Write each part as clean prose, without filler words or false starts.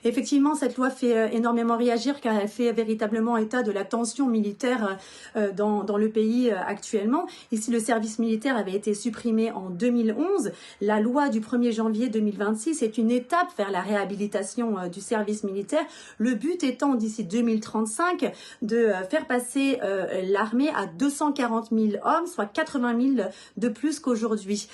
Effectivement, cette loi fait énormément réagir car elle fait véritablement état de la tension militaire dans le pays actuellement. Ici, le service militaire avait été supprimé en 2011. La loi du 1er janvier 2026 est une étape vers la réhabilitation du service militaire. Le but étant d'ici 2035 de faire passer l'armée à 240 000 hommes, soit 80 000 de plus qu'aujourd'hui.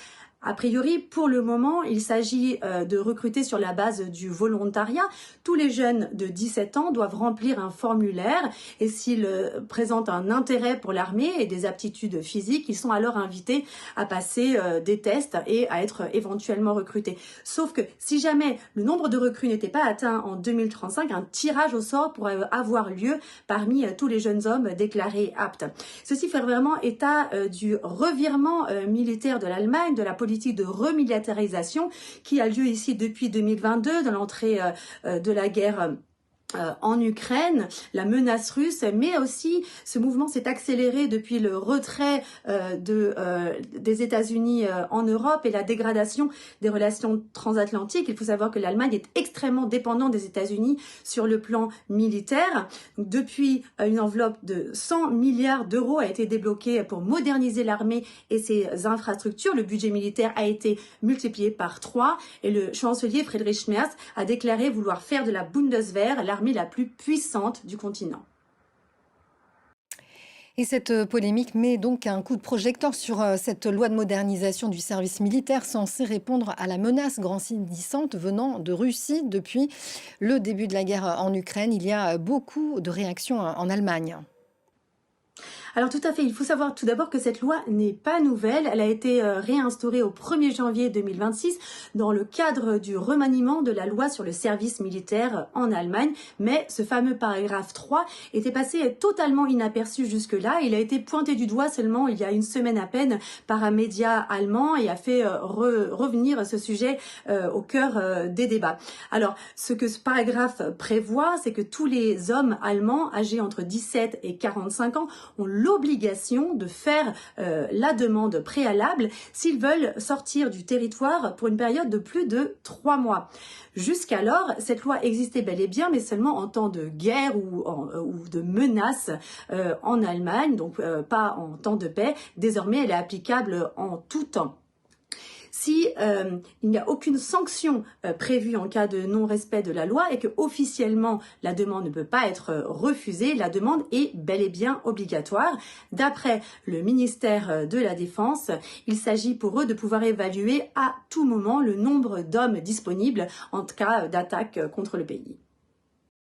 A priori, pour le moment, il s'agit de recruter sur la base du volontariat. Tous les jeunes de 17 ans doivent remplir un formulaire et s'ils présentent un intérêt pour l'armée et des aptitudes physiques, ils sont alors invités à passer des tests et à être éventuellement recrutés. Sauf que si jamais le nombre de recrues n'était pas atteint en 2035, un tirage au sort pourrait avoir lieu parmi tous les jeunes hommes déclarés aptes. Ceci fait vraiment état du revirement militaire de l'Allemagne, de la politique de remilitarisation qui a lieu ici depuis 2022, dans l'entrée de la guerre en Ukraine, la menace russe, mais aussi ce mouvement s'est accéléré depuis le retrait des États-Unis en Europe et la dégradation des relations transatlantiques. Il faut savoir que l'Allemagne est extrêmement dépendante des États-Unis sur le plan militaire. Depuis, une enveloppe de 100 milliards d'euros a été débloquée pour moderniser l'armée et ses infrastructures. Le budget militaire a été multiplié par 3 et le chancelier Friedrich Merz a déclaré vouloir faire de la Bundeswehr l'armée la plus puissante du continent. Et cette polémique met donc un coup de projecteur sur cette loi de modernisation du service militaire censée répondre à la menace grandissante venant de Russie depuis le début de la guerre en Ukraine. Il y a beaucoup de réactions en Allemagne. Alors tout à fait, il faut savoir tout d'abord que cette loi n'est pas nouvelle, elle a été réinstaurée au 1er janvier 2026 dans le cadre du remaniement de la loi sur le service militaire en Allemagne, mais ce fameux paragraphe 3 était passé totalement inaperçu jusque-là, il a été pointé du doigt seulement il y a une semaine à peine par un média allemand et a fait revenir ce sujet au cœur des débats. Alors ce que ce paragraphe prévoit, c'est que tous les hommes allemands âgés entre 17 et 45 ans ont l'obligation de faire la demande préalable s'ils veulent sortir du territoire pour une période de plus de 3 mois. Jusqu'alors, cette loi existait bel et bien, mais seulement en temps de guerre ou de menace en Allemagne, donc pas en temps de paix. Désormais, elle est applicable en tout temps. Si il n'y a aucune sanction prévue en cas de non-respect de la loi et que officiellement la demande ne peut pas être refusée, la demande est bel et bien obligatoire. D'après le ministère de la Défense, il s'agit pour eux de pouvoir évaluer à tout moment le nombre d'hommes disponibles en cas d'attaque contre le pays.